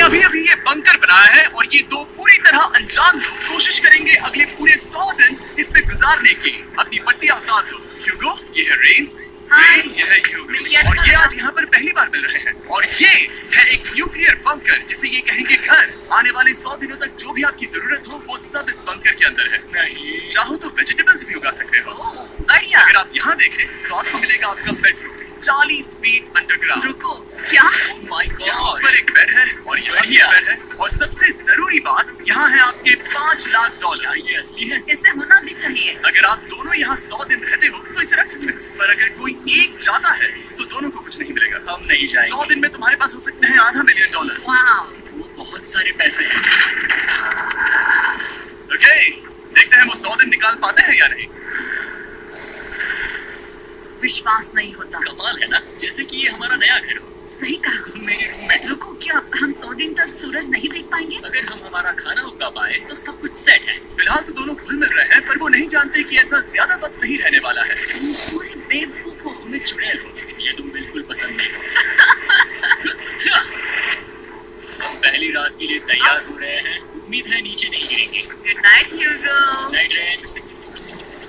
अभी अभी ये बंकर बनाया है और ये दो पूरी तरह अनजान लोग कोशिश करेंगे अगले पूरे 100 दिन इस पे गुजारने की। अपनी पट्टी आजाद दो। ह्यूगो, ये है रेन, ये है ह्यूगो, और ये आज यहाँ पर पहली बार मिल रहे हैं। और ये है एक न्यूक्लियर बंकर जिसे ये कहेंगे घर। आने वाले 100 दिनों तक जो भी आपकी जरूरत हो वो सब इस बंकर के अंदर है। नहीं, चाहो तो वेजिटेबल्स भी उगा सकते हो। बढ़िया। अगर आप यहाँ देखें तो आपको मिलेगा आपका बेडरूम 40 फीट अंडरग्राउंड। रुको, क्या? ओह माय गॉड, यहाँ पर एक बेड है और यहाँ ये बेड है, और सबसे जरूरी बात यहाँ है आपके $5 लाख। ये असली है, इससे होना भी चाहिए। अगर आप दोनों यहाँ 100 दिन रहते हो तो इसे रख सकते हो, पर अगर कोई एक जाता है तो दोनों को कुछ नहीं मिलेगा। हम नहीं जाएंगे। 100 दिन में तुम्हारे पास हो सकते हैं $500 मिलियन। वाह, वो बहुत सारे पैसे हैं। ओके, देखते हैं वो 100 दिन निकाल पाते हैं या नहीं। विश्वास नहीं होता। कमाल है ना, जैसे कि ये हमारा नया घर हो। सही कहा। मेरे रूम में। रुको, क्या हम 100 दिन तक सूरज नहीं देख पाएंगे? अगर हम हमारा खाना उगा पाए तो सब कुछ सेट है। फिलहाल तो दोनों घुल मिल रहे हैं, पर वो नहीं जानते कि ऐसा ज्यादा वक्त नहीं रहने वाला है। तुम पूरे बेवकूफ हो। तुम्हें चुड़ैल हो, ये तुम बिल्कुल पसंद नहीं हो। हम पहली रात के लिए तैयार हो रहे हैं। उम्मीद है नीचे नहीं गिरेंगे। Good night Hugo. Night rain.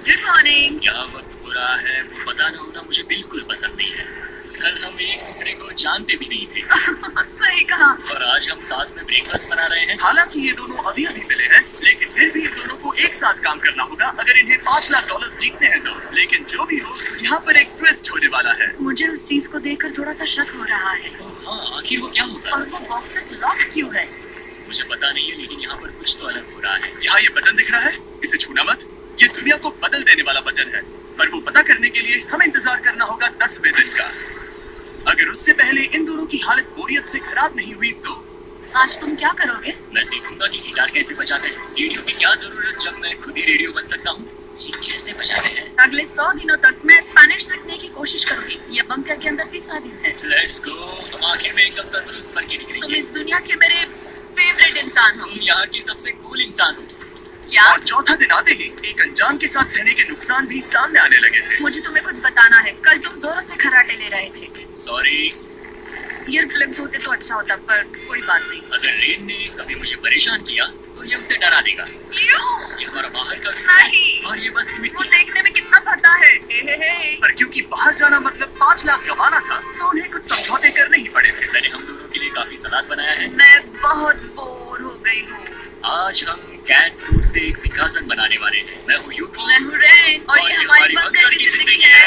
Good morning. यहाँ वक्त हो रहा है वो पता न होना मुझे बिल्कुल पसंद नहीं है। कल हम एक दूसरे को जानते भी नहीं थे। सही कहा। और आज हम साथ में ब्रेकफास्ट बना रहे हैं। हालांकि ये दोनों अभी अभी मिले हैं, लेकिन फिर भी इन दोनों को एक साथ काम करना होगा अगर इन्हें $5 लाख जीतने हैं तो। लेकिन जो भी हो, यहाँ पर एक ट्विस्ट होने वाला है। मुझे उस चीज को देखकर थोड़ा सा शक हो रहा है। हाँ, आखिर वो क्या होगा? और वो बॉक्सेस लॉक क्यों है? मुझे पता नहीं है, लेकिन यहाँ पर कुछ तो अलग हो रहा है। यहाँ ये बटन दिख रहा है, इसे छूना मत। ये दुनिया को बदल देने वाला बटन है, पर वो पता करने के लिए हमें इंतजार करना होगा 10वें दिन का। अगर उससे पहले इन दोनों की हालत बोरियत से खराब नहीं हुई तो आज तुम क्या करोगे? मैं सीखूंगा कि गिटार कैसे बजाते हैं। रेडियो की क्या जरूरत जब मैं खुद ही रेडियो बन सकता हूँ। जी, कैसे बजाते हैं? अगले 100 दिनों तक मैं स्पेनिश सीखने की कोशिश करूंगी। ये बंकर के अंदर 30 दिन है। Let's go. तुम आखिर में एकदम तंदुरुस्त बन के तुम निकलेंगे। इस दुनिया के मेरे फेवरेट इंसान हो। तुम यहाँ की सबसे कूल इंसान हो। क्या? और चौथा दिन आते ही एक अनजान के साथ रहने के नुकसान भी सामने आने लगे थे। मुझे तुम्हें कुछ बताना है। कल तुम जोरों से खर्राटे ले रहे थे। सॉरी। ईयर क्लिप्स होते तो अच्छा होता, पर कोई बात नहीं। अगर रेन ने कभी मुझे परेशान किया तो ये उसे डरा देगा। क्यों? ये हमारा बाहर का नहीं। और ये बस वो मिट्टी। देखने में कितना फटा है। हे। पर क्योंकि बाहर जाना मतलब 5 लाख कमाना था, तो उन्हें कुछ समझौते करने ही पड़े थे। मैंने हम दोनों के लिए काफी सलाद बनाया है। मैं बहुत बोर हो गई हूँ। आज हम कैट फूड से एक सिंहासन बनाने वाले हैं। मैं हूँ ह्यूगो। मैं हूँ रेन, और ये हमारी बंकर की जिंदगी है।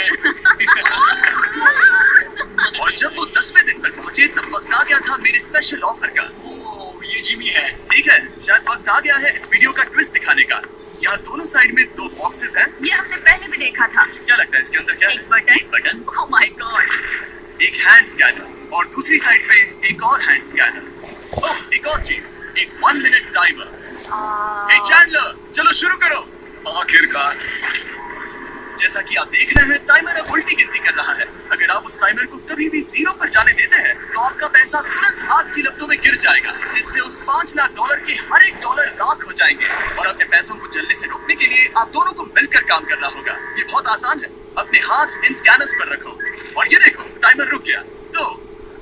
और जब वो 10वें दिन पर पहुंचे तब वक्त आ गया था मेरे स्पेशल ऑफर का। ओह, ये जिमी है। ठीक है, शायद वक्त आ गया है इस वीडियो का ट्विस्ट दिखाने का। यहाँ दोनों साइड में 2 बॉक्सेस हैं। ये हमने पहले भी देखा था। क्या लगता है इसके अंदर क्या है? एक बटन। एक बटन, ओह माय गॉड। एक हैंड स्कैनर, और दूसरी साइड पे एक और हैंड स्कैनर। ओह, एक और चीज, एक 1 मिनट टाइमर। हे चैंडलर, चलो शुरू करो। आखिरकार। जैसा कि आप देख रहे हैं, टाइमर अब उल्टी गिनती कर रहा है। अगर आप उस टाइमर को कभी भी 0 पर जाने देते हैं तो आपका पैसा तुरंत आग की लपटों में गिर जाएगा, जिससे उस $5 लाख के हर एक डॉलर राख हो जाएंगे। और अपने पैसों को जलने से रोकने के लिए आप दोनों को मिलकर काम करना होगा। ये बहुत आसान है। अपने हाथ इन स्कैनर्स पर रखो और ये देखो, टाइमर रुक गया। तो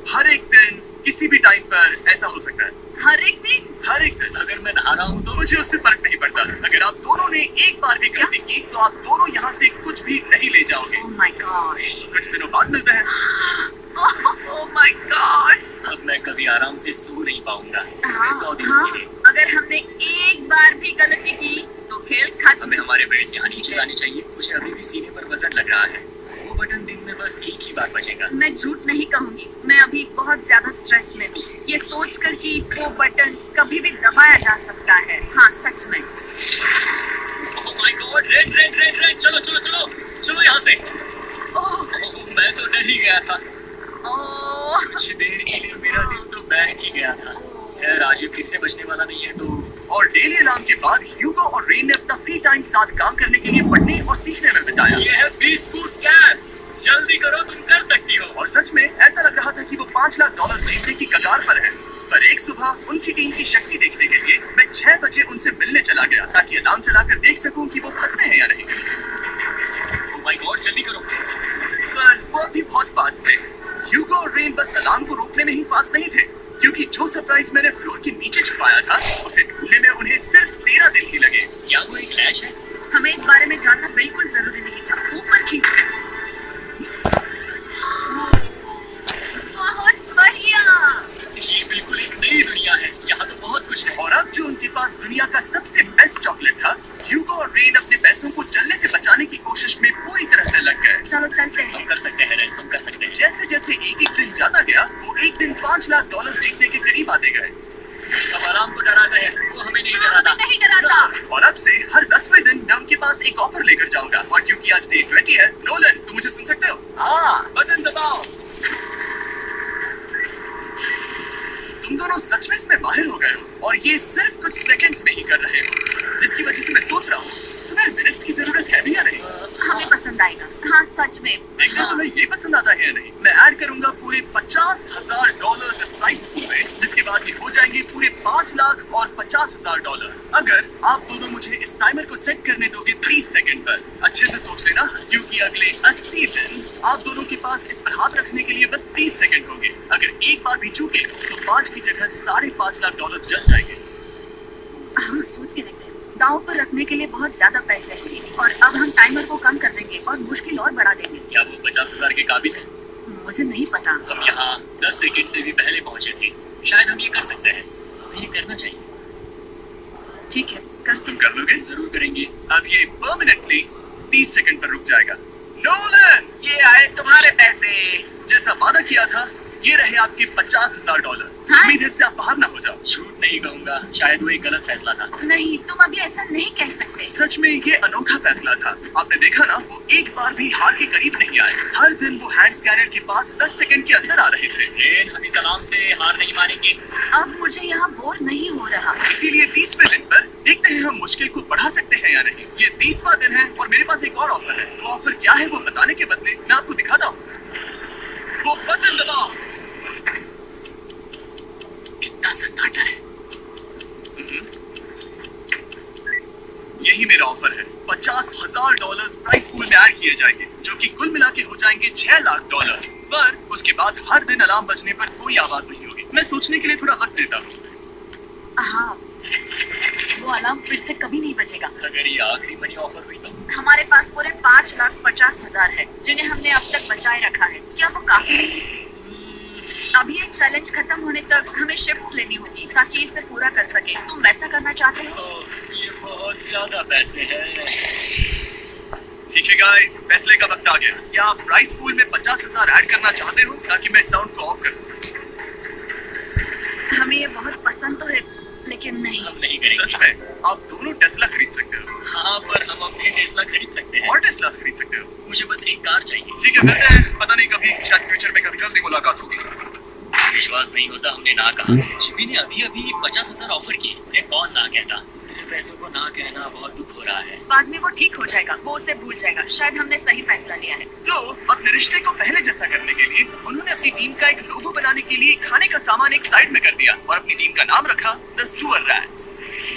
हर एक दिन किसी भी टाइम पर ऐसा हो सकता है। हर एक दिन? हर एक दिन। अगर मैं नहा रहा हूँ तो मुझे उससे फर्क नहीं पड़ता। अगर आप दोनों ने एक बार भी गलती की तो आप दोनों यहाँ से कुछ भी नहीं ले जाओगे। Oh my gosh. कुछ दिनों बाद मिलते हैं। Oh my gosh. अब मैं कभी आराम से सो नहीं पाऊंगा। हाँ, 100 दिनों के लिए। अगर हमने एक बार भी गलती की तो खेल खत्म। हमें हमारे बेड यहाँ नीचे लानी चाहिए। मुझे अभी भी सीने पर वजन लग रहा है। वो बटन दिन में बस एक ही बार बजेगा। मैं झूठ नहीं कहूंगी, मैं अभी बहुत ज्यादा स्ट्रेस में हूँ, ये सोचकर कि वो बटन कभी भी दबाया जा सकता है। हाँ, सच में। ओह माय गॉड, रेन, चलो यहाँ से। ओह, मैं तो डर ही गया था। ओह, कुछ देर के लिए मेरा दिल तो बैठ ही गया था। खैर, आज ये फिर से बचने वाला नहीं है तो। और डेली अलार्म के बाद ह्यूगो और रेन ने अपना फ्री टाइम साथ काम करने के लिए पढ़ने और सीखने में बिताया। ये है 20 फुट कैप। जल्दी करो, तुम कर सकती हो। और सच में ऐसा लग रहा था कि वो $5 लाख जीतने की कगार पर है। पर एक सुबह उनकी टीम की शक्ति देखने के लिए मैं 6 बजे उनसे मिलने चला गया, ताकि अलार्म चलाकर देख सकूं कि वो फंसते हैं या नहीं। ओह माय गॉड, जल्दी करो। पर वो भी बहुत फास्ट थे। ह्यूगो और रेन बस अलार्म को रोकने में ही फास्ट नहीं थे, क्योंकि जो सब सरप्राइज मैंने फ्लोर के नीचे छुपाया था, उसे ढूंढने में उन्हें सिर्फ 13 दिन ही लगे। क्या वो एक लैश है? हमें इस बारे में जानना बिल्कुल जरूरी नहीं था। ऊपर खींचो। बहुत बढ़िया। ये बिल्कुल एक नई दुनिया है, यहाँ तो बहुत कुछ है। और अब जो उनके पास दुनिया का सबसे बेस्ट चॉकलेट था, ह्यूगो और रेन अपने पैसों को जलने से बचाने की कोशिश में पूरी तरह से लग गए। चलो चलते हैं। हम कर सकते हैं रेन, हम कर सकते हैं। जैसे जैसे एक एक दिन जाता गया, वो एक दिन $5 लाख जीतने के करीब आते गए। अब आराम को डराता है, वो हमें नहीं डराता। नहीं डराता। और अब से हर 10वें दिन मैं उनके पास एक ऑफर लेकर जाऊंगा। और क्योंकि आज डे 20 है, नोलन तुम मुझे सुन सकते हो? हाँ, बटन दबाओ। तुम दोनों सच में इसमें माहिर हो गए हो और ये सिर्फ कुछ सेकंड्स में ही कर रहे हो, जिसकी वजह से मैं सोच रहा हूँ तुम्हें मिनट्स की जरूरत है भी या नहीं? हमें पसंद आएगा। हाँ सच में। देखते हैं तुम्हें ये पसंद आता है या नहीं। मैं ऐड करूंगा पूरे $50,000 इस प्राइस पूल में, जिसके बाद ये हो जाएंगे पूरे $5 लाख और $50,000। अगर आप दोनों मुझे इस टाइमर को सेट करने दोगे 30 सेकंड पर। अच्छे से सोच लेना, क्योंकि अगले 80 दिन आप दोनों के पास इस पर हाथ रखने के लिए बस 30 सेकंड होंगे। अगर एक बार भी चूके तो 5 की जगह $5.5 लाख जल जाएंगे। हाँ सोच के देखते हैं। दांव पर रखने के लिए बहुत ज्यादा पैसे हैं और अब हम टाइमर को कम कर देंगे और मुश्किल और बढ़ा देंगे। क्या वो 50,000 के काबिल है? मुझे नहीं पता। हम यहाँ 10 सेकंड से भी पहले पहुँचे थे। शायद हम ये कर सकते हैं। हमें ये करना चाहिए। ठीक है, करते तुम कर लोगे? जरूर करेंगे। अब ये परमानेंटली 30 सेकंड पर रुक जाएगा। नोलन, ये आए तुम्हारे पैसे। जैसा वादा किया था, ये रहे आपके $50,000। हाँ? उम्मीद है इससे आप बाहर ना हो जाओ। झूठ नहीं कहूंगा, शायद वो एक गलत फैसला था। नहीं, तुम अभी ऐसा नहीं कह सकते। सच में ये अनोखा फैसला था। आपने देखा ना, वो एक बार भी हार के करीब नहीं आए। हर दिन वो हैंड स्कैनर के पास 10 सेकंड के अंदर आ रहे थे। हम इस अलार्म से हार नहीं मानेंगे। अब मुझे यहाँ बोर नहीं हो रहा। इसीलिए 30वें दिन पर देखते हैं हम मुश्किल को बढ़ा सकते हैं या नहीं। ये 30वां दिन है और मेरे पास एक और ऑफर है। वो ऑफर क्या है वो बताने के बदले मैं आपको दिखाता हूँ। वो बटन दबाओ। कितना सन्नाटा है। यही मेरा ऑफर है। $50,000 प्राइस पूल में ऐड किए जाएंगे, जो कि कुल मिला के हो जाएंगे $6 लाख। पर उसके बाद हर दिन अलार्म बजने पर कोई आवाज नहीं होगी। मैं सोचने के लिए थोड़ा वक्त देता हूँ। हाँ, वो अलार्म फिर से कभी नहीं बजेगा। अगर ये आखिरी मनी ऑफर हुई तो? हमारे पास पूरे $5,50,000 है, जिन्हें हमने अब तक बचाए रखा है। क्या वो काफी नहीं? अभी ये चैलेंज खत्म होने तक हमें शिफ्ट लेनी होगी ताकि इसे पूरा कर सके। तुम वैसा करना चाहते हो? ये बहुत ज्यादा पैसे हैं। ठीक है गाइस, फैसले का वक्त आ गया। क्या आप प्राइस पूल में 50,000 ऐड करना चाहते हो ताकि मैं साउंड को ऑफ कर दूं? हमें ये बहुत पसंद तो है, लेकिन नहीं। हम नहीं करेंगे। सच में? आप दोनों टेस्ला खरीद सकते हो। हाँ, पर हम अपनी टेस्ला खरीद सकते हैं। और टेस्ला खरीद सकते हो। मुझे बस एक कार चाहिए। ठीक है, वैसे पता नहीं कभी, शायद फ्यूचर में कभी जल्दी मुलाकात होगी। विश्वास नहीं होता, हमने ना कहा। जिमी ने अभी 50,000 ऑफर किए। उन्हें कौन ना कहता? पैसों को ना कहना बहुत दुख हो रहा है। बाद में वो ठीक हो जाएगा, वो उसे भूल जाएगा। शायद हमने सही फैसला लिया है। तो अपने रिश्ते को पहले जैसा करने के लिए उन्होंने अपनी टीम का एक लोगो बनाने के लिए खाने का सामान एक साइड में कर दिया और अपनी टीम का नाम रखा द सुअर रैट्स।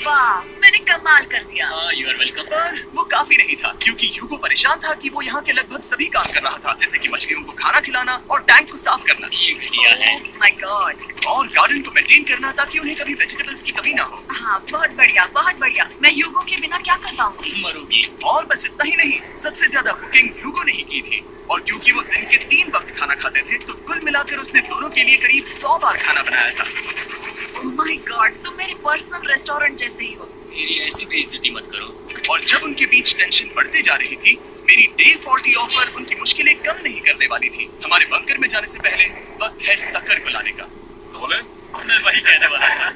वाह, मैंने कमाल कर दिया। You are welcome. पर वो काफी नहीं था, क्योंकि ह्यूगो परेशान था कि वो यहाँ के लगभग सभी काम कर रहा था, जैसे कि मछलियों को खाना खिलाना और टैंक को साफ करना। ये घटिया है। My God. और गार्डन को मेंटेन करना ताकि उन्हें कभी वेजिटेबल्स की कमी ना हो। हाँ, बहुत बढ़िया, बहुत बढ़िया। मैं ह्यूगो के बिना क्या कर पाऊंगी? मरूंगी। और बस इतना ही नहीं, सबसे ज्यादा कुकिंग ह्यूगो ने ही की थी। और क्योंकि वो दिन के 3 वक्त खाना खाते थे, तो कुल मिलाकर उसने दोनों के लिए करीब 100 बार खाना बनाया था। ओह माय गॉड, तुम मेरे पर्सनल रेस्टोरेंट जैसे ही हो। मेरी ऐसी बेइज्जती मत करो। और जब उनके बीच टेंशन बढ़ते जा रही थी, मेरी डे 40 ऑफर उनकी मुश्किलें कम नहीं करने वाली थी। हमारे बंकर में जाने से पहले वक्त है सकर को लाने का। बोले? मैं वही कहने वाला था।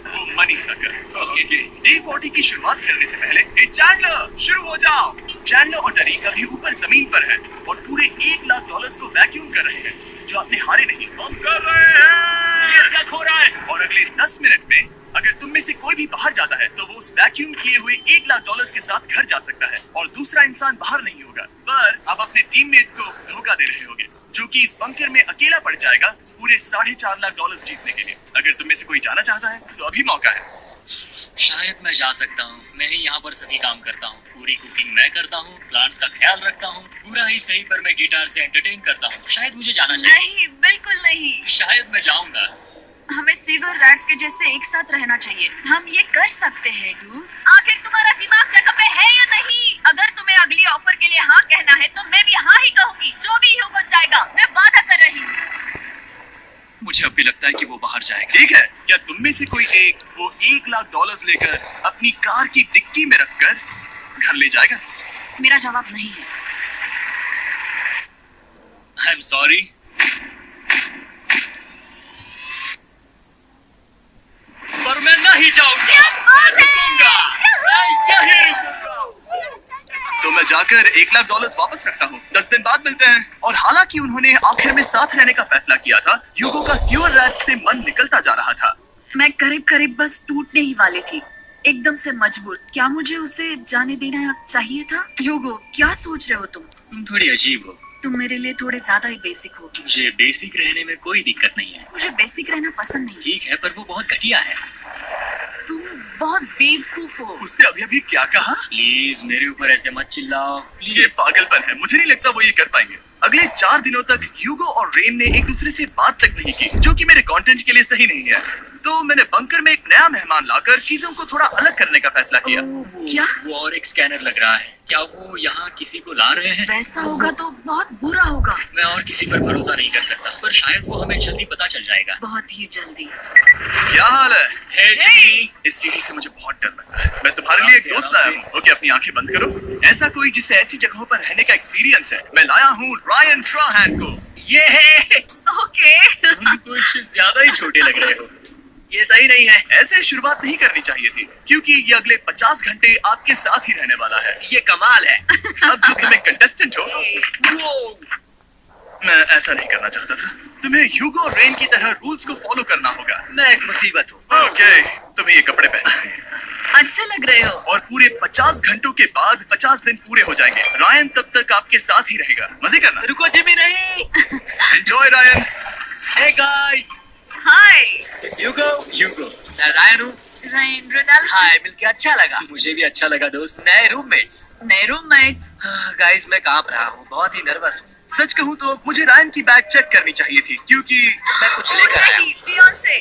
वो मनी सकर। ओके। डे 40 की शुरुआत करने से पहले, हे चैंडलर, शुरू हो जाओ। चैंडलर और डरी कभी ऊपर जमीन पर हैं और पूरे $1 लाख को वैक्यूम कर रहे हैं, जो आपने हारे नहीं। हम कर रहे हैं। ये क्या हो रहा है? और अगले 10 मिनट में अगर तुम में से कोई भी बाहर जाता है, तो वो उस वैक्यूम किए हुए $1 लाख के साथ घर जा सकता है और दूसरा इंसान बाहर नहीं होगा। पर आप अपने टीममेट को धोखा दे रहे होगे, जो कि इस बंकर में अकेला पड़ जाएगा पूरे $4.5 लाख जीतने के लिए। अगर तुम में से कोई जाना चाहता है, तो अभी मौका है। शायद मैं जा सकता हूँ। मैं ही यहाँ पर सभी काम करता हूँ। पूरी कुकिंग मैं करता हूँ, प्लांट्स का ख्याल रखता हूँ। पूरा ही सही, पर मैं गिटार से एंटरटेन करता हूँ। शायद मुझे जाना चाहिए। नहीं, बिल्कुल नहीं। शायद मैं जाऊंगा। हमें सीवर रैट्स के जैसे एक साथ रहना चाहिए। हम ये कर सकते हैं डूड। आखिर तुम्हारा दिमाग जगह पे है या नहीं? अगर तुम्हें अगली ऑफर के लिए हाँ कहना है तो मैं भी हाँ ही कहूंगी। जो भी ह्यूगो जाएगा, मैं वादा कर रही हूँ। मुझे अब भी लगता है कि वो बाहर जाएगा। ठीक है, क्या तुम में से कोई एक वो $1,00,000 लेकर अपनी कार की डिक्की में रखकर घर ले जाएगा? मेरा जवाब नहीं है। I am sorry. पर मैं नहीं जाऊंगा। मैं रुकूंगा। मैं यहीं रुकूंगा। तो मैं जाकर $1,00,000 वापस रखता हूँ। 10 दिन बाद मिलते हैं। और हालांकि उन्होंने आखिर में साथ रहने का फैसला किया था, ह्यूगो का फ्यूअल रैट से मन निकलता जा रहा था। मैं करीब करीब बस टूटने ही वाली थी, एकदम से मजबूर। क्या मुझे उसे जाने देना चाहिए था? ह्यूगो, क्या सोच रहे हो तुम? तुम थोड़ी अजीब हो। तुम मेरे लिए थोड़े ज्यादा ही बेसिक हो। मुझे बेसिक रहने में कोई दिक्कत नहीं है। मुझे बेसिक रहना पसंद नहीं। ठीक है, पर वो बहुत घटिया है। तुम बहुत बेवकूफ हो। उसने अभी अभी क्या कहा? प्लीज मेरे ऊपर ऐसे मत चिल्लाओ। ये प्लीज। पागलपन है। मुझे नहीं लगता वो ये कर पाएंगे। अगले 4 दिनों तक ह्यूगो और रेन ने एक दूसरे से बात तक नहीं की, जो कि मेरे कंटेंट के लिए सही नहीं है। तो मैंने बंकर में एक नया मेहमान लाकर चीजों को थोड़ा अलग करने का फैसला किया। क्या? वो और एक स्कैनर लग रहा है। क्या वो यहाँ किसी को ला रहे हैं? वैसा होगा तो बहुत बुरा होगा। मैं और किसी पर भरोसा नहीं कर सकता, पर शायद वो हमें जल्दी पता चल जाएगा। बहुत ही जल्दी। क्या हाल है? हे जी। इस सीढ़ी से मुझे बहुत डर लगता है। मैं तुम्हारे लिए एक दोस्त लाया हूँ। ओके, अपनी आंखें बंद करो। ऐसा कोई जिसे ऐसी जगहों पर रहने का एक्सपीरियंस है। मैं लाया हूँ रायन ट्राहैन को। ये है। ओके। तुम कुछ ज्यादा ही छोटे लग रहे हो। ये सही नहीं है। ऐसे शुरुआत नहीं करनी चाहिए थी, क्योंकि ये अगले 50 घंटे आपके साथ ही रहने वाला है। ये कमाल है। अब जो तुम एक कंटेस्टेंट हो, वो मैं ऐसा नहीं करना चाहता था। तुम्हें ह्यूगो और रेन की तरह रूल्स को फॉलो करना होगा। मैं एक मुसीबत हूँ। ओके, तुम्हें ये कपड़े पहनने हैं। अच्छे लग रहे हो। और पूरे 50 घंटों के बाद 50 दिन पूरे हो जाएंगे। रायन तब तक आपके साथ ही रहेगा। मजे करना। रुको जिमी, नहीं। Enjoy Ryan. Hey guys. Hi. Hugo, मैं रायन हूँ। Rain, Ronald. हाय, मिलके अच्छा लगा। मुझे भी अच्छा लगा दोस्त। नए रूममेट्स। नए रूममेट। गाइस, मैं कांप रहा हूँ, बहुत ही नर्वस हूँ। सच कहूँ तो मुझे रायन की बैग चेक करनी चाहिए थी, क्योंकि मैं कुछ लेकर आया हूँ। नहीं, बियॉन्से।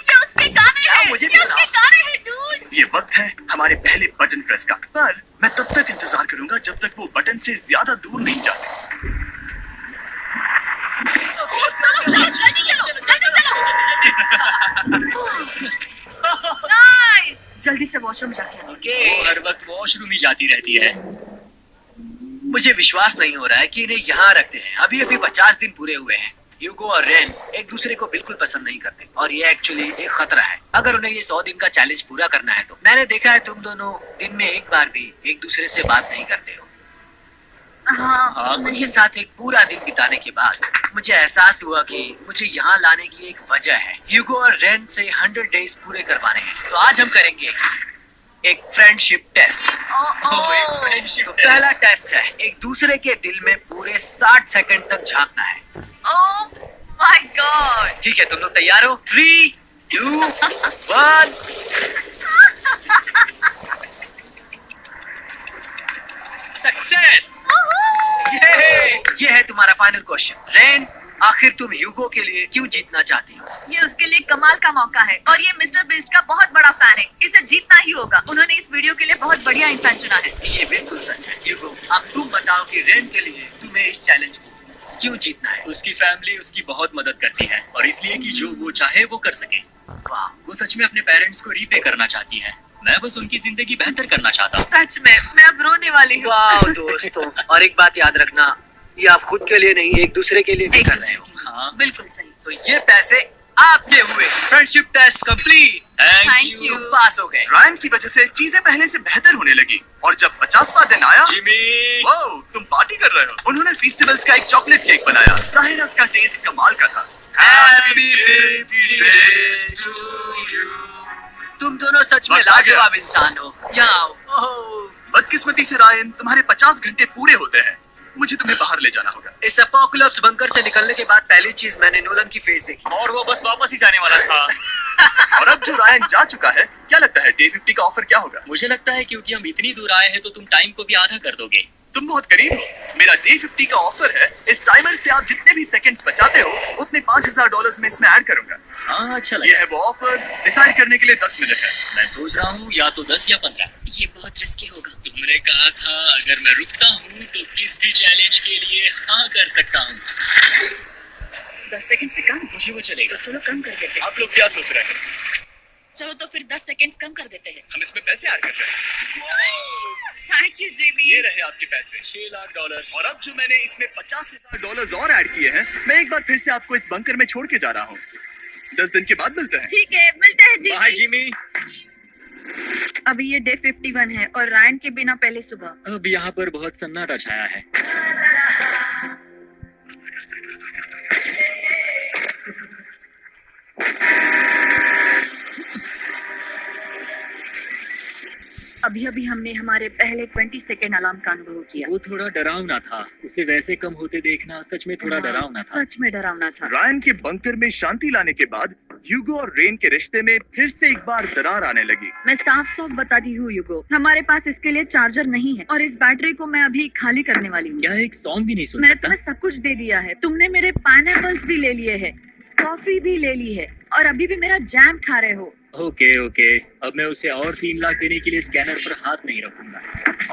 ये उसके गाने क्या? हैं। मुझे भी ये उसके गाने हैं, डूड। ये वक्त है हमारे पहले बटन प्रेस का। पर मैं तब तक इंतजार करूंगा जब तक वो बटन से ज्यादा दूर नहीं जाते। चलो, जल्दी चलो, जल्दी चलो। नाइस। जल्दी से वॉशरूम जाके आओ। वो हर वक्त वॉशरूम ही जाती रहती है। मुझे विश्वास नहीं हो रहा है कि इन्हें यहाँ रखते हैं। अभी अभी 50 दिन पूरे हुए हैं। ह्यूगो और रेन एक दूसरे को बिल्कुल पसंद नहीं करते, और ये एक्चुअली एक खतरा है। अगर उन्हें ये 100 दिन का चैलेंज पूरा करना है तो। मैंने देखा है तुम दोनों दिन में एक बार भी एक दूसरे से बात नहीं करते हो। हाँ, उनके साथ एक पूरा दिन बिताने के बाद मुझे एहसास हुआ कि मुझे यहाँ लाने की एक वजह है। ह्यूगो और रेन से 100 डेज पूरे करवाने हैं। तो आज हम करेंगे एक फ्रेंडशिप टेस्ट। फ्रेंडशिप पहला टेस्ट है, एक दूसरे के दिल में पूरे 60 सेकंड तक झांकना है। ओह माय गॉड। ठीक है, तुम लोग तैयार हो? 3, 2, 1। सक्सेस। ये है तुम्हारा फाइनल क्वेश्चन। रेन, आखिर तुम ह्यूगो के लिए क्यों जीतना चाहती हो? ये उसके लिए कमाल का मौका है, और ये मिस्टर बीस्ट का बहुत बड़ा फैन है। इसे जीतना ही होगा। उन्होंने इस वीडियो के लिए बहुत बढ़िया इंसान चुना है। ये बिल्कुल सच है। ह्यूगो, अब तुम बताओ कि रेन के लिए तुम्हें इस चैलेंज को क्यों जीतना है? उसकी फैमिली उसकी बहुत मदद करती है, और इसलिए कि जो वो चाहे वो कर सके। वाह, वो सच में अपने पेरेंट्स को रीपे करना चाहती है। मैं बस उनकी जिंदगी बेहतर करना चाहता हूँ। सच में मैं अब रोने वाली हूँ। वाह दोस्तों, और एक बात याद रखना, ये आप खुद के लिए नहीं, एक दूसरे के लिए भी कर रहे हो। हाँ, बिल्कुल सही। तो ये पैसे आपके हुए। Friendship test complete. Thank you. तुम पास हो गए। रायन की वजह से चीजें पहले से बेहतर होने लगी, और जब 50वां दिन आया, जिमी। वाओ, तुम पार्टी कर रहे हो। उन्होंने फेस्टिवल्स का एक चॉकलेट केक बनाया। जाहिर है उसका टेस्ट कमाल का था। Happy birthday to you। तुम दोनों सच में वक्त आ गया। लाजवाब इंसान हो। यहाँ आओ। ओह, बदकिस्मती से रायन, तुम्हारे 50 घंटे पूरे होते हैं। मुझे तुम्हें बाहर ले जाना होगा। इस एपोकलिप्स बंकर से निकलने के बाद पहली चीज मैंने नोलन की फेस देखी। और वो बस वापस ही जाने वाला था। और अब जो रायन जा चुका है, क्या लगता है डे 50 का ऑफर क्या होगा? मुझे लगता है क्योंकि हम इतनी दूर आए हैं तो तुम टाइम को भी आधा कर दोगे। तुम बहुत करीब हो। मेरा Day50 का ऑफर है। इस टाइमर से आप जितने भी सेकंड्स बचाते हो उतने $5000 में इसमें ऐड करूंगा। हाँ अच्छा ये लगा। है वो ऑफर। डिसाइड करने के लिए 10 मिनट है। मैं सोच रहा हूँ या तो 10 या 15। ये बहुत रिस्की होगा। तुमने कहा था अगर मैं रुकता हूँ तो किस भी चैलेंज के लिए हाँ कर सकता हूँ। 10 सेकंड से कम? मुझे वो चलेगा। चलो कम कर देते हैं। आप लोग क्या सोच रहे हैं? चलो तो फिर 10 सेकंड कम कर देते हैं। हम इसमें पैसे ऐड करते हैं। Thank you Jimmy. ये रहे आपके पैसे। $6 लाख। और अब जो मैंने इसमें $50,000 और ऐड किए हैं, मैं एक बार फिर से आपको इस बंकर में छोड़ के जा रहा हूँ। 10 दिन के बाद मिलते हैं। ठीक है, मिलते हैं बाय जिमी। जिमी। अभी ये डे 51 है और रायन के बिना पहले सुबह। अब यहाँ पर बहुत सन्नाटा छाया है। अभी अभी हमने हमारे पहले 20 सेकेंड अलार्म का अनुभव किया। वो थोड़ा डरावना था। उसे वैसे कम होते देखना सच में थोड़ा डरावना था। सच में डरावना था। रायन के बंकर में शांति लाने के बाद ह्यूगो और रेन के रिश्ते में फिर से एक बार दरार आने लगी। मैं साफ साफ बताती हूँ यूगो, हमारे पास इसके लिए चार्जर नहीं है और इस बैटरी को मैं अभी खाली करने वाली हूँ। क्या एक सॉन्ग भी नहीं सुन मैंने सकता? तुम्हें सब कुछ दे दिया है। तुमने मेरे पाइनएप्पल्स भी ले लिए हैं, कॉफी भी ले ली है और अभी भी मेरा जैम खा रहे हो। ओके ओके, अब मैं उसे और 3 लाख देने के लिए स्कैनर पर हाथ नहीं रखूंगा।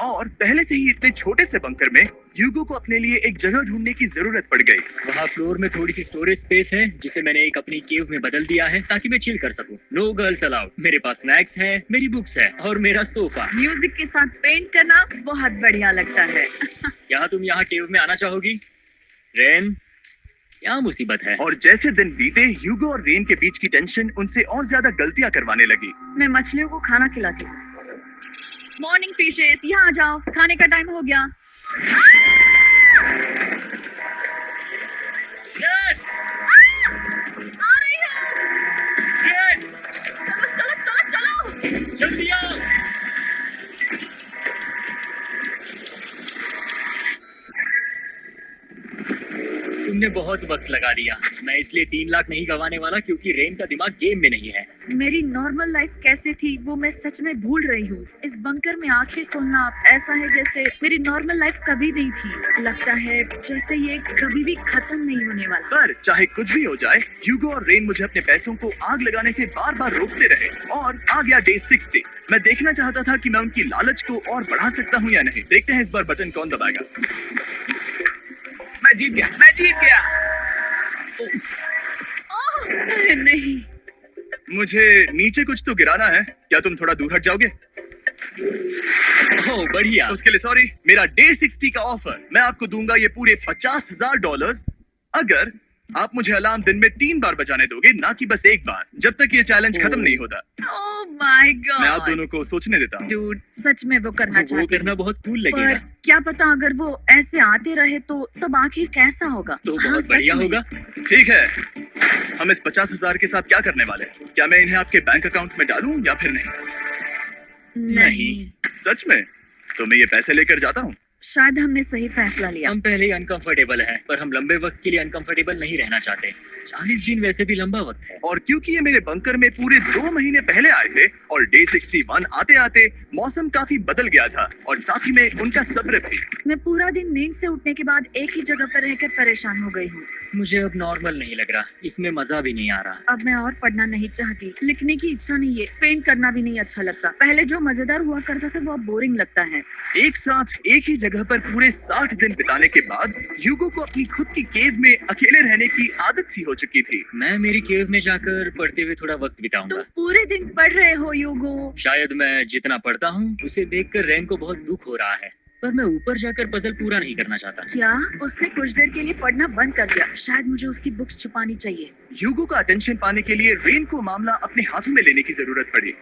और पहले से ही इतने छोटे से बंकर में ह्यूगो को अपने लिए एक जगह ढूंढने की जरूरत पड़ गई। वहाँ फ्लोर में थोड़ी सी स्टोरेज स्पेस है जिसे मैंने एक अपनी केव में बदल दिया है ताकि मैं चिल कर सकूं। No girls allowed. मेरे पास स्नैक्स है, मेरी बुक्स है और मेरा सोफा। म्यूजिक के साथ पेंट करना बहुत बढ़िया लगता है। क्या तुम यहाँ केव में आना चाहोगी? रेन, क्या मुसीबत है? और जैसे दिन बीते ह्यूगो और रेन के बीच की टेंशन उनसे और ज्यादा गलतियां करवाने लगी। मैं मछलियों को खाना खिलाती हूँ। मॉर्निंग फिशेस, यहाँ आ जाओ, खाने का टाइम हो गया। आ रही है। चलो चलो चलो चलो। जल्दी आओ। तुमने बहुत वक्त लगा दिया। मैं इसलिए 3 लाख नहीं गंवाने वाला क्योंकि रेन का दिमाग गेम में नहीं है। मेरी नॉर्मल लाइफ कैसे थी वो मैं सच में भूल रही हूँ। इस बंकर में आंखें खोलना ऐसा है जैसे मेरी नॉर्मल लाइफ कभी नहीं थी। लगता है जैसे ये कभी भी खत्म नहीं होने वाला। पर चाहे कुछ भी हो जाए, ह्यूगो और रेन मुझे अपने पैसों को आग लगाने से बार बार रोकते रहे। और आ गया डे 60। मैं देखना चाहता था कि मैं उनकी लालच को और बढ़ा सकता हूँ या नहीं। देखते हैं इस बार बटन कौन दबाएगा। मैं जीत गया, मैं जीत गया। ओह नहीं। मुझे नीचे कुछ तो गिराना है। क्या तुम थोड़ा दूर हट जाओगे? ओह बढ़िया। उसके लिए सॉरी। मेरा डे 60 का ऑफर, मैं आपको दूंगा ये पूरे $50,000 अगर आप मुझे अलार्म दिन में 3 बार बजाने दोगे, ना कि बस एक बार, जब तक ये चैलेंज खत्म नहीं होता। ओह माय गॉड। मैं आप दोनों को सोचने देता हूँ। डूड, सच में वो करना वो चाहती करना हूँ। बहुत कूल पर लगेगा। क्या पता अगर वो ऐसे आते रहे तो तब आखिर कैसा होगा। तो हाँ, बहुत सच बढ़िया में। होगा। ठीक है, हम इस 50,000 के साथ क्या करने वाले हैं? क्या मैं इन्हें आपके बैंक अकाउंट में डालूं या फिर नहीं? नहीं। सच में? तो मैं ये पैसे लेकर जाता हूँ। शायद हमने सही फैसला लिया। हम पहले ही अनकंफर्टेबल हैं, पर हम लंबे वक्त के लिए अनकंफर्टेबल नहीं रहना चाहते। 40 दिन वैसे भी लंबा वक्त है। और क्योंकि ये मेरे बंकर में पूरे 2 महीने पहले आए थे और डे 61 आते आते मौसम काफी बदल गया था और साथ ही में उनका सब्र भी। मैं पूरा दिन नींद से उठने के बाद एक ही जगह पर रहकर परेशान हो गई हूँ। मुझे अब नॉर्मल नहीं लग रहा, इसमें मजा भी नहीं आ रहा। अब मैं और पढ़ना नहीं चाहती, लिखने की इच्छा नहीं है, पेंट करना भी नहीं अच्छा लगता। पहले जो मजेदार हुआ करता था वो अब बोरिंग लगता है। एक साथ एक ही जगह पर पूरे 60 दिन बिताने के बाद ह्यूगो को अपनी खुद की केव में अकेले रहने की आदत सी हो चुकी थी। मैं मेरी केव में जाकर पढ़ते हुए थोड़ा वक्त तुम बिताऊंगा। पूरे दिन पढ़ रहे हो यूगो। शायद मैं जितना पढ़ता हूँ उसे देखकर रैन को बहुत दुख हो रहा है, पर मैं ऊपर जाकर पजल पूरा नहीं करना चाहता। क्या उसने कुछ देर के लिए पढ़ना बंद कर दिया? शायद मुझे उसकी बुक्स छुपानी चाहिए। ह्यूगो का अटेंशन पाने के लिए रेन को मामला अपने हाथों में लेने की जरूरत पड़ी।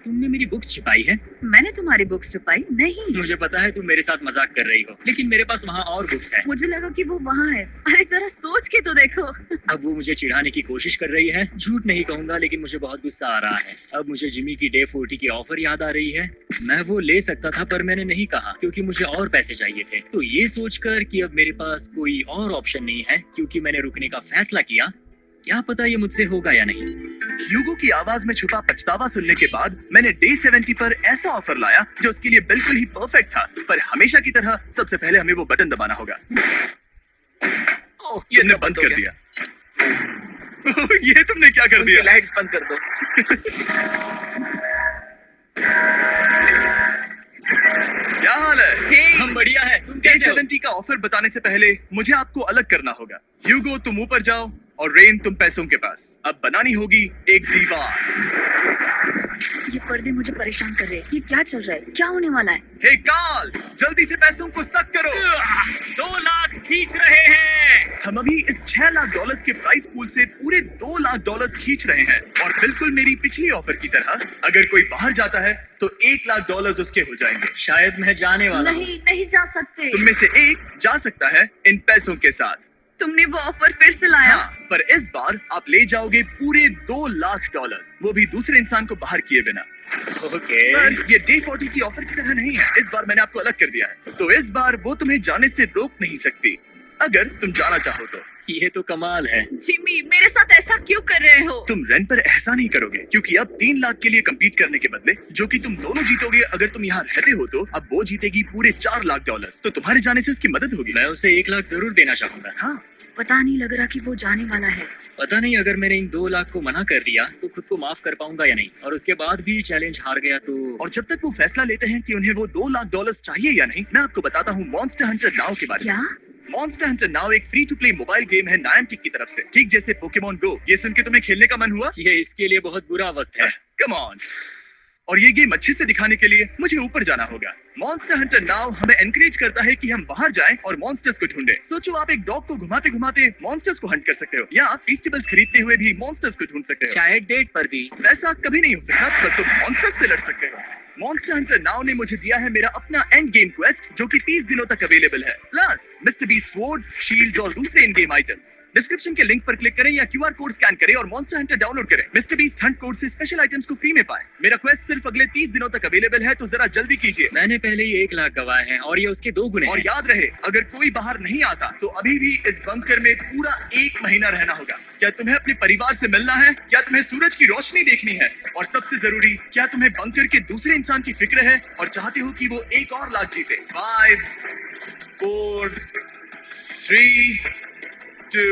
तुमने मेरी बुक्स छिपाई है? मैंने तुम्हारी बुक्स छुपाई नहीं। मुझे पता है तुम मेरे साथ मजाक कर रही हो, लेकिन मेरे पास वहाँ और बुक्स है। मुझे लगा कि वो वहाँ है। अरे जरा सोच के तो देखो। अब वो मुझे चिढ़ाने की कोशिश कर रही है। झूठ नहीं कहूंगा, लेकिन मुझे बहुत गुस्सा आ रहा है। अब मुझे जिमी की डे 40 की ऑफर याद आ रही है। मैं वो ले सकता था पर मैंने नहीं कहा क्योंकि मुझे और पैसे चाहिए थे। तो ये सोचकर कि अब मेरे पास कोई और ऑप्शन नहीं है क्योंकि मैंने रुकने का फैसला किया, क्या पता ये मुझसे होगा या नहीं। ह्यूगो की आवाज में छुपा पछतावा सुनने के बाद मैंने डे 70 पर ऐसा ऑफर लाया जो उसके लिए बिल्कुल ही परफेक्ट था। पर हमेशा की तरह सबसे पहले हमें वो बटन दबाना होगा। ओह, तुमने तो बंद हो कर गया। दिया। ये तुमने क्या कर दिया? लाइट्स बंद कर दो। क्या हाल है? हम बढ़िया है, तुम डे कैसे हो? 70 का ऑफर बताने से पहले मुझे आपको अलग करना होगा। ह्यूगो तुम ऊपर जाओ और रेन तुम पैसों के पास। अब बनानी होगी एक दीवार। ये पर्दे मुझे परेशान कर रहे हैं। ये क्या चल रहा है? क्या होने वाला है? हे काल, जल्दी से पैसों को सक करो। 2 लाख खींच रहे हैं। हम अभी इस $6 लाख के प्राइस पूल से पूरे $2 लाख खींच रहे हैं और बिल्कुल मेरी पिछली ऑफर की तरह अगर कोई बाहर जाता है तो $1 लाख उसके हो जाएंगे। शायद मैं जाने वाला हूँ। नहीं, नहीं जा सकते। तुम में से एक जा सकता है इन पैसों के साथ। तुमने वो ऑफर फिर से लाया? हाँ, पर इस बार आप ले जाओगे पूरे $2 लाख, वो भी दूसरे इंसान को बाहर किए बिना। ओके। पर ये डे 40 की ऑफर की तरह नहीं है। इस बार मैंने आपको अलग कर दिया है, तो इस बार वो तुम्हें जाने से रोक नहीं सकती अगर तुम जाना चाहो तो। ये तो कमाल है। जिमी, मेरे साथ ऐसा क्यों कर रहे हो? तुम रेन पर ऐसा नहीं करोगे क्योंकि अब 3 लाख के लिए कम्पीट करने के बदले जो कि तुम दोनों जीतोगे अगर तुम यहाँ रहते हो तो अब वो जीतेगी पूरे $4 लाख। तो तुम्हारे जाने से उसकी मदद होगी। मैं उसे 1 लाख जरूर देना चाहूंगा। हाँ, पता नहीं लग रहा कि वो जाने वाला है। पता नहीं अगर मैंने इन 2 लाख को मना कर दिया तो खुद को माफ कर पाऊंगा या नहीं, और उसके बाद भी चैलेंज हार गया तो। और जब तक वो फैसला लेते हैं कि उन्हें वो $2 लाख चाहिए या नहीं, मैं आपको बताता हूँ मॉन्स्टर हंटर नाउ के बारे में। क्या? मॉन्स्टर हंटर नाउ एक free to play mobile game है नायमटिक की तरफ से, ठीक जैसे पोकेमोन गो। ये सुन के तुम्हें खेलने का मन हुआ? ये इसके लिए बहुत बुरा वक्त है। Come on. और ये गेम अच्छे से दिखाने के लिए मुझे ऊपर जाना होगा। मॉन्स्टर हंटर नाउ हमें एनकरेज करता है कि हम बाहर जाएं और मॉन्स्टर्स को ढूंढें। सोचो आप एक डॉग को घुमाते घुमाते मॉन्स्टर्स को हंट कर सकते हो, या आप फेस्टिवल्स खरीदते हुए भी मॉन्स्टर्स को ढूंढ सकते हो। शायद डेट पर भी। वैसा कभी नहीं हो सकता, पर तुम मॉन्स्टर्स से लड़ सकते हो। मॉन्स्टर हंटर नाउ ने मुझे दिया है मेरा अपना एंड गेम क्वेस्ट जो कि 30 दिनों तक अवेलेबल है, plus Mister B swords, shields और दूसरे इन गेम आइटम्स। डिस्क्रिप्शन के लिंक पर क्लिक करें या QR कोड स्कैन करें और मॉन्स्टर हंटर डाउनलोड करें। मिस्टर बीस्ट हंट कोड से स्पेशल आइटम्स को फ्री में पाएं। मेरा क्वेस्ट सिर्फ अगले 30 दिनों तक अवेलेबल है, तो जरा जल्दी कीजिए। मैंने पहले ही 1 लाख गवाए हैं और ये उसके 2 गुने और हैं। याद रहे, अगर कोई बाहर नहीं आता तो अभी भी इस बंकर में पूरा 1 महीना रहना होगा। क्या तुम्हें अपने परिवार से मिलना है? क्या तुम्हें सूरज की रोशनी देखनी है? और सबसे जरूरी, क्या तुम्हें बंकर के दूसरे इंसान की फिक्र है और चाहते हो कि वो एक और लाख जीते? 5, 4, 3, 2,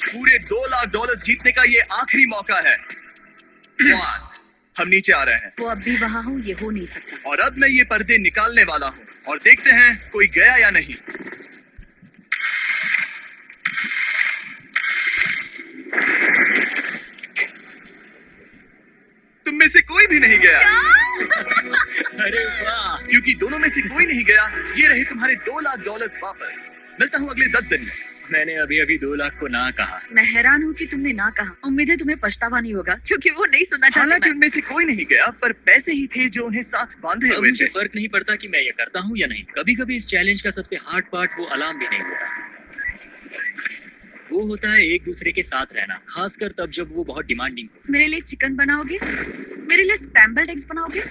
पूरे $2 लाख जीतने का ये आखिरी मौका है। 1, हम नीचे आ रहे हैं वो अब भी वहाँ हो, ये हो नहीं सकता। और अब मैं ये पर्दे निकालने वाला हूँ और देखते हैं कोई गया या नहीं। तुम में से कोई भी नहीं गया। अरे वाह। क्योंकि दोनों में से कोई नहीं गया, ये रहे तुम्हारे $2 लाख वापस। मिलता हूँ अगले 10 दिन में। मैंने अभी अभी 2 लाख को ना कहा। मैं हैरान हूँ कि तुमने ना कहा। उम्मीद है तुम्हें पछतावा नहीं होगा, क्योंकि वो नहीं सुनना हालांकि चाहते। उनमें से कोई नहीं गया, पर पैसे ही थे जो उन्हें साथ बांधे अब हुए मुझे थे। फर्क नहीं पड़ता कि मैं ये करता हूँ या नहीं। कभी कभी इस चैलेंज का सबसे हार्ड पार्ट वो अलार्म भी नहीं होता, वो होता है एक दूसरे के साथ रहना, खासकर तब जब वो बहुत डिमांडिंग हो। मेरे लिए चिकन बनाओगे? मेरे लिए स्क्रैम्बल्ड एग्स बनाओगे?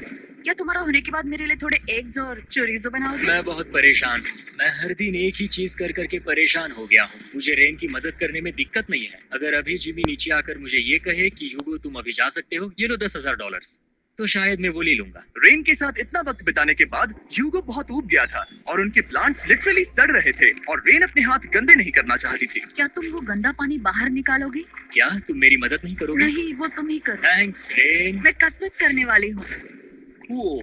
या तुम्हारा होने के बाद मेरे लिए थोड़े एग्स और चोरिजो बनाओगे? मैं बहुत परेशान हूँ। मैं हर दिन एक ही चीज कर करके परेशान हो गया हूँ। मुझे रेन की मदद करने में दिक्कत नहीं है। अगर अभी जिमी नीचे आकर मुझे ये कहे कि ह्यूगो तुम अभी जा सकते हो, ये लो $10,000, तो शायद मैं वो ले लूंगा। रेन के साथ इतना वक्त बिताने के बाद ह्यूगो बहुत ऊब गया था और उनके प्लांट्स लिटरली सड़ रहे थे और रेन अपने हाथ गंदे नहीं करना चाहती थी। क्या तुम वो गंदा पानी बाहर निकालोगे? क्या तुम मेरी मदद नहीं करोगे? नहीं, वो तुम ही करो। Thanks rain. मैं कसरत करने वाली हूँ। ओ,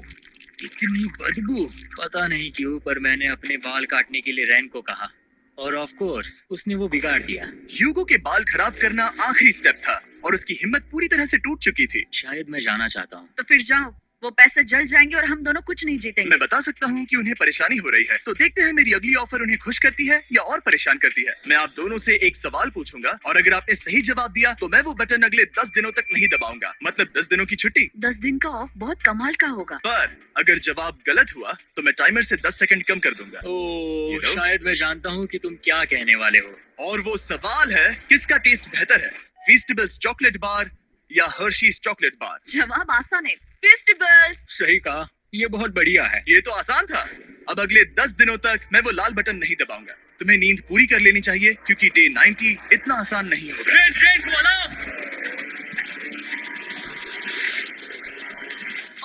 इतनी बदबू। पता नहीं क्यों, पर मैंने अपने बाल काटने के लिए रैन को कहा और ऑफ कोर्स उसने वो बिगाड़ दिया। ह्यूगो के बाल खराब करना आखिरी स्टेप था और उसकी हिम्मत पूरी तरह से टूट चुकी थी। शायद मैं जाना चाहता हूँ। तो फिर जाओ, वो पैसे जल जाएंगे और हम दोनों कुछ नहीं जीतेंगे। मैं बता सकता हूँ कि उन्हें परेशानी हो रही है, तो देखते हैं मेरी अगली ऑफर उन्हें खुश करती है या और परेशान करती है। मैं आप दोनों से एक सवाल पूछूंगा और अगर आपने सही जवाब दिया तो मैं वो बटन अगले 10 दिनों तक नहीं दबाऊंगा, मतलब 10 दिनों की छुट्टी। 10 दिन का ऑफ बहुत कमाल का होगा। पर अगर जवाब गलत हुआ तो मैं टाइमर से 10 सेकंड कम कर दूंगा। ओह, You know? शायद मैं जानता हूँ कि तुम क्या कहने वाले हो। और वो सवाल है, किसका टेस्ट बेहतर है, फेस्टिवल्स चॉकलेट बार या हर्शीज चॉकलेट बार? जवाब आसान है, फेस्टिवल्स। सही कहा, ये बहुत बढ़िया है। ये तो आसान था। अब अगले 10 दिनों तक मैं वो लाल बटन नहीं दबाऊंगा। तुम्हें नींद पूरी कर लेनी चाहिए क्योंकि डे 90 इतना आसान नहीं होगा। रेन को अलार्म।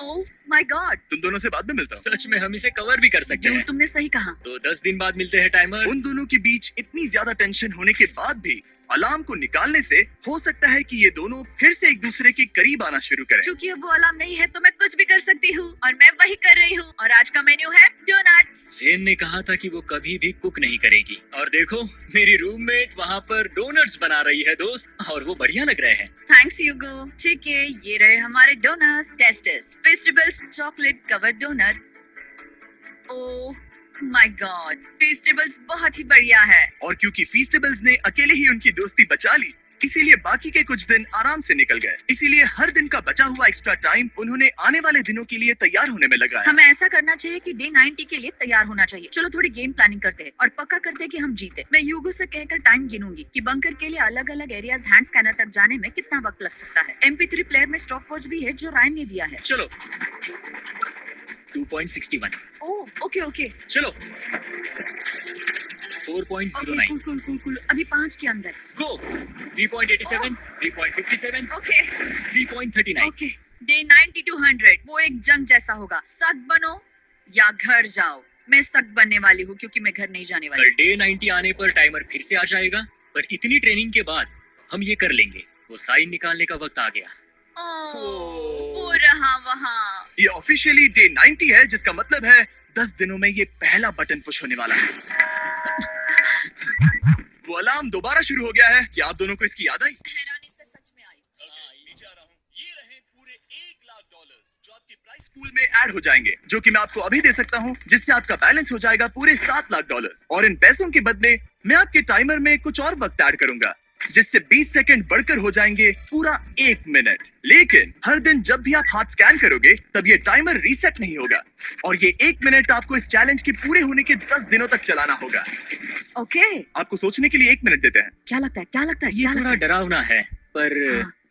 ओह माय गॉड, तुम दोनों से बाद में मिलता हूँ। सच में हम इसे कवर भी कर सकते हैं। तुमने सही कहा। तो 10 दिन बाद मिलते हैं टाइमर। उन दोनों के बीच इतनी ज्यादा टेंशन होने के बाद भी अलार्म को निकालने से हो सकता है कि ये दोनों फिर से एक दूसरे के करीब आना शुरू करें। क्योंकि अब वो अलार्म नहीं है तो मैं कुछ भी कर सकती हूँ और मैं वही कर रही हूँ। और आज का मेन्यू है डोनट्स। रेन ने कहा था कि वो कभी भी कुक नहीं करेगी और देखो मेरी रूममेट वहाँ पर डोनट्स बना रही है दोस्त, और वो बढ़िया लग रहे हैं। Thanks Hugo. ठीक है, ये रहे हमारे donuts. Tasters festivals chocolate covered donuts. Oh my god, festivals बहुत ही बढ़िया है। और क्योंकि फीस्टेबल्स ने अकेले ही उनकी दोस्ती बचा ली, इसीलिए बाकी के कुछ दिन आराम से निकल गए। इसीलिए हर दिन का बचा हुआ एक्स्ट्रा टाइम उन्होंने आने वाले दिनों के लिए तैयार होने में लगाया। हमें ऐसा करना चाहिए कि डे 90 के लिए तैयार होना चाहिए। चलो थोड़ी गेम प्लानिंग करते हैं और पक्का करते हैं कि हम जीते। मैं यूगो से कहकर टाइम गिनूंगी कि बंकर के लिए अलग अलग एरियाज हैंड स्कैनर तक जाने में कितना वक्त लग सकता है। MP3 प्लेयर में स्टॉप वॉच भी है जो रायन ने दिया है। चलो 2.61। Oh okay okay. चलो ओके 4.09। कूल। अभी 5 के अंदर। गो 3.87, 3.57, ओके 3.39। ओके। डे 90 to 100 वो एक जंग जैसा होगा। सख्त बनो या घर जाओ। मैं सख्त बनने वाली हूँ क्योंकि मैं घर नहीं जाने वाली। कल डे 90 आने पर टाइमर फिर से आ जाएगा, पर इतनी ट्रेनिंग के बाद हम ये कर लेंगे। वो साइन निकालने का वक्त आ गया। वो रहा वहाँ। ये ऑफिशियली डे 90 है, जिसका मतलब है 10 दिनों में ये पहला बटन पुश होने वाला है। वो अलार्म दोबारा शुरू हो गया है। क्या आप दोनों को इसकी याद आई? हैरानी से सच में आई। नीचे आ रहा हूँ। ये रहे पूरे $1,00,000 जो आपके प्राइस पूल में ऐड हो जाएंगे, जो कि मैं आपको अभी दे सकता हूँ, जिससे आपका बैलेंस हो जाएगा पूरे $7,00,000। और इन पैसों के बदले मैं आपके टाइमर में कुछ और वक्त ऐड करूंगा, जिससे 20 सेकंड बढ़कर हो जाएंगे पूरा 1 मिनट। लेकिन हर दिन जब भी आप हाथ स्कैन करोगे तब ये टाइमर रीसेट नहीं होगा, और ये 1 मिनट आपको इस चैलेंज के पूरे होने के 10 दिनों तक चलाना होगा। ओके। आपको सोचने के लिए 1 मिनट देते हैं। क्या लगता है ये थोड़ा डरावना है, पर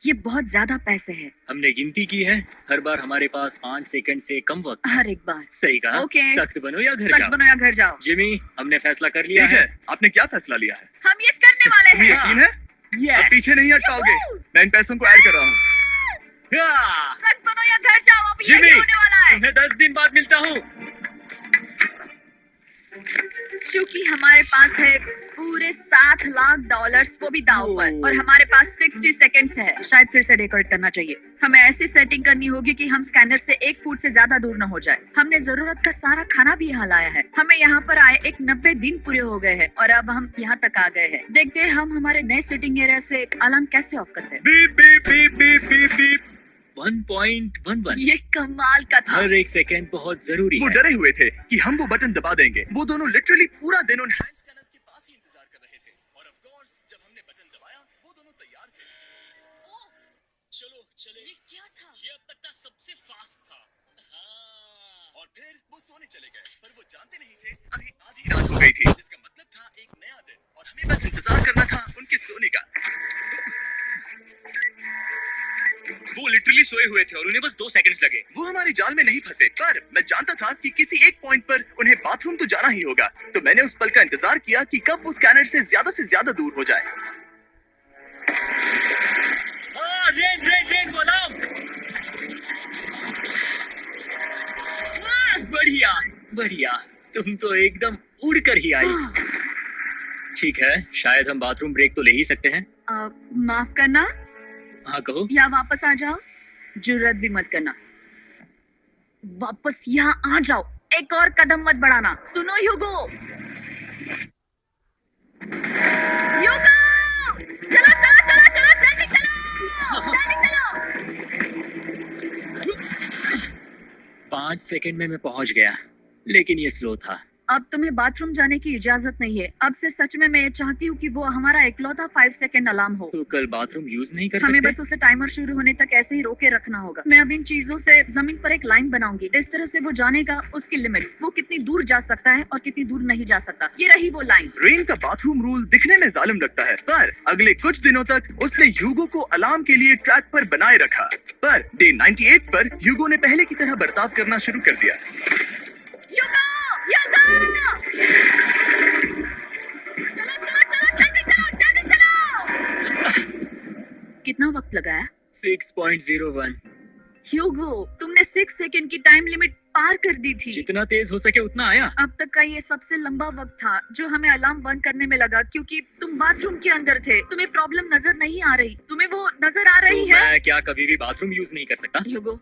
ये बहुत ज्यादा पैसे हैं। हमने गिनती की है, हर बार हमारे पास 5 सेकंड से कम वक्त है। हर एक बार। सही कहा। ओके। सख्त बनो या घर सच जाओ। बनो या घर जाओ। जिमी, हमने फैसला कर लिया ठीक है। है, आपने क्या फैसला लिया है? हम ये करने वाले तुम्हें हैं। यकीन है? Yes. अब पीछे नहीं हट पाओगे। मैं इन पैसों को ऐड कर रहा हूँ। हाँ। सच बनो या घर जाओ। अब जिमी, यही होने वाला है। तुम्हें 10 दिन बाद मिलता हूँ। क्योंकि हमारे पास है पूरे $7,00,000 वो भी दाव पर, और हमारे पास 60 सेकंड्स है। शायद फिर से डेकोरेट करना चाहिए। हमें ऐसी सेटिंग करनी होगी कि हम स्कैनर से 1 फुट से ज्यादा दूर न हो जाए। हमने जरूरत का सारा खाना भी यहाँ लाया है। हमें यहाँ पर आए 90 दिन पूरे हो गए हैं और अब हम यहाँ तक आ गए हैं। देखते हैं हम हमारे नए सेटिंग एरिया से अलार्म कैसे ऑफ करते हैं। Beep beep beep beep beep beep. 1.11। ये कमाल का था। हर एक सेकंड बहुत जरूरी वो है। डरे हुए थे कि हम वो बटन दबा देंगे। वो दोनों लिटरली पूरा दिन उन हैंड स्कैनर्स के पास ही इंतजार कर रहे थे, और ऑफ कोर्स जब हमने बटन दबाया वो दोनों तैयार थे। चलो चले। ये क्या था? ये अब तक का सबसे फास्ट था। और फिर वो सोने चले गए, पर वो जानते नहीं थे अभी आधी रात हो गई थी, जिसका मतलब था एक नया दिन, और हमें बस इंतजार करना था उनके सोने का। वो लिटरली सोए हुए थे और उन्हें बस 2 सेकंड्स लगे। वो हमारे जाल में नहीं फंसे, पर मैं जानता था कि किसी एक पॉइंट पर उन्हें बाथरूम तो जाना ही होगा, तो मैंने उस पल का इंतजार किया कि कब वो स्कैनर से ज्यादा दूर हो जाए। Rain alarm. बढ़िया, तुम तो एकदम उड़कर ही आई। ठीक है, शायद हम बाथरूम ब्रेक तो ले ही सकते हैं। माफ करना हाँ कहो। या वापस आ जाओ। जुर्रत भी मत करना। वापस यहाँ आ जाओ। एक और कदम मत बढ़ाना। सुनो यूगो। यूगो! चलो जल्दी चलो। 5 सेकंड में मैं पहुंच गया, लेकिन ये स्लो था। अब तुम्हें बाथरूम जाने की इजाजत नहीं है। अब से सच में मैं ये चाहती हूँ कि वो हमारा इकलौता 5 सेकंड अलार्म हो। तो कल बाथरूम यूज नहीं कर हमें सकते? बस उसे टाइमर शुरू होने तक ऐसे ही रोके रखना होगा। मैं अब इन चीजों से जमीन पर एक लाइन बनाऊंगी। इस तरह से वो जानेगा उसकी लिमिट्स, वो कितनी दूर जा सकता है और कितनी दूर नहीं जा सकता। ये रही वो लाइन। रेन का बाथरूम रूल दिखने में जालिम लगता है, पर अगले कुछ दिनों तक उसने ह्यूगो को अलार्म के लिए ट्रैक पर बनाए रखा। पर डे 98 पर ह्यूगो ने पहले की तरह बर्ताव करना शुरू कर दिया। कितना वक्त लगाया? 6.01। ह्यूगो, तुमने 6 सेकंड की टाइम लिमिट पार कर दी थी। जितना तेज हो सके उतना आया। अब तक का ये सबसे लंबा वक्त था जो हमें अलार्म बंद करने में लगा, क्योंकि तुम बाथरूम के अंदर थे। तुम्हें प्रॉब्लम नजर नहीं आ रही? तुम्हें वो नजर आ रही तो है? मैं क्या कभी भी बाथरूम यूज नहीं कर सकता? ह्यूगो,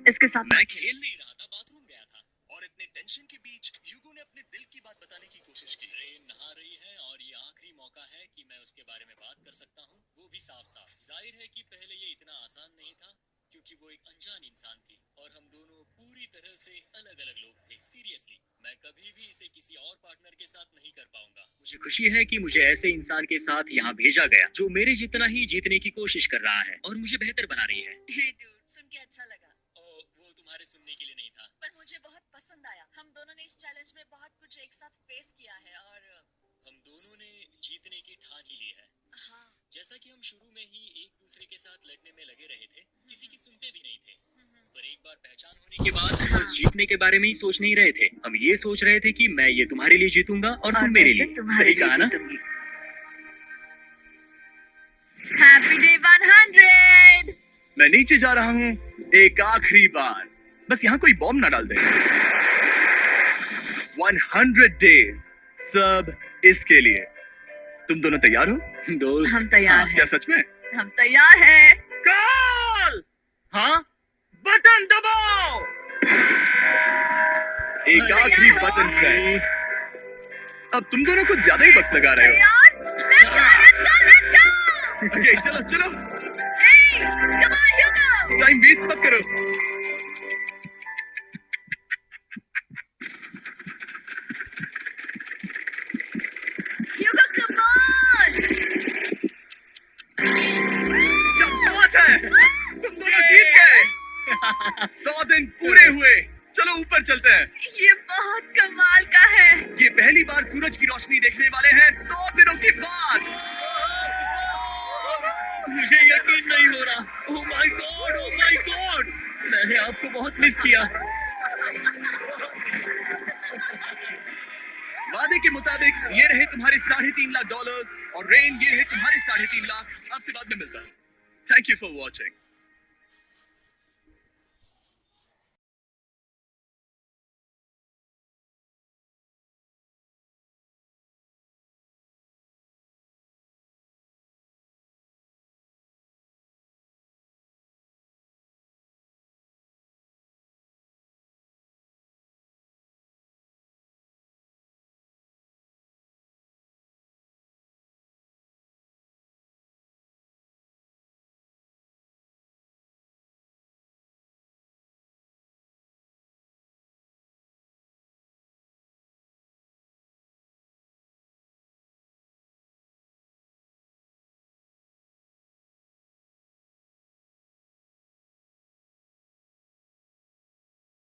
इसके साथ मैं खेल नहीं रहा था, बाथरूम गया था। और इतने टेंशन के बीच ह्यूगो ने अपने दिल की बात बताने की कोशिश की। रेन नहा रही है और ये आखिरी मौका है कि मैं उसके बारे में बात कर सकता हूँ, वो भी साफ साफ। जाहिर है कि पहले ये इतना आसान नहीं था, क्योंकि वो एक अनजान इंसान थी और हम दोनों पूरी तरह से अलग अलग लोग थे। सीरियसली, मैं कभी भी इसे किसी और पार्टनर के साथ नहीं कर पाऊंगा। मुझे खुशी है कि मुझे ऐसे इंसान के साथ यहाँ भेजा गया जो मेरे जितना ही जीतने की कोशिश कर रहा है और मुझे बेहतर बना रही है। हे डूड, सुन के अच्छा लगा। वो तुम्हारे सुनने के लिए नहीं था। पर मुझे बहुत पसंद आया। हम दोनों ने इस चैलेंज में बहुत कुछ एक साथ फेस किया है और हम दोनों ने जीतने की ठान ही ली है। हाँ, जैसा कि हम शुरू में ही एक दूसरे के साथ लड़ने में लगे रहे थे, किसी की सुनते भी नहीं थे। पर एक बार पहचान होने के बाद हम बस जीतने के बारे में ही सोच नहीं रहे थे, हम ये सोच रहे थे कि मैं ये तुम्हारे लिए जीतूंगा और तुम मेरे लिए। सही कहा ना? Happy day 100। मैं नीचे जा रहा हूँ एक आखिरी बार, बस यहाँ कोई बॉम्ब ना डाल दे। 100 डेज, सब इसके लिए। तुम दोनों तैयार हो? दोस्त, हम तैयार हाँ, हैं। क्या सच में? हम तैयार हैं। कॉल! हाँ, बटन दबाओ। एक आखिरी बटन प्रेस। अब तुम दोनों कुछ ज्यादा ही वक्त लगा रहे हो। तैयार? Let's go, let's go, let's go! Okay, चलो चलो, Hey, come on, Hugo! Time waste मत करो। Hugo, come on! क्या बात है, तुम दोनों जीत गए। 100 दिन पूरे हुए। चलो ऊपर चलते हैं। ये बहुत कमाल का है। ये पहली बार सूरज की रोशनी देखने वाले हैं 100 दिनों के बाद। मुझे यकीन नहीं हो रहा। ओह my God, oh my God, मैंने आपको बहुत मिस किया। वादे के मुताबिक ये रहे तुम्हारे $3.5 लाख और रेन ये रहे तुम्हारे $3.5 लाख। आपसे बाद में मिलता हूं। Thank you for watching.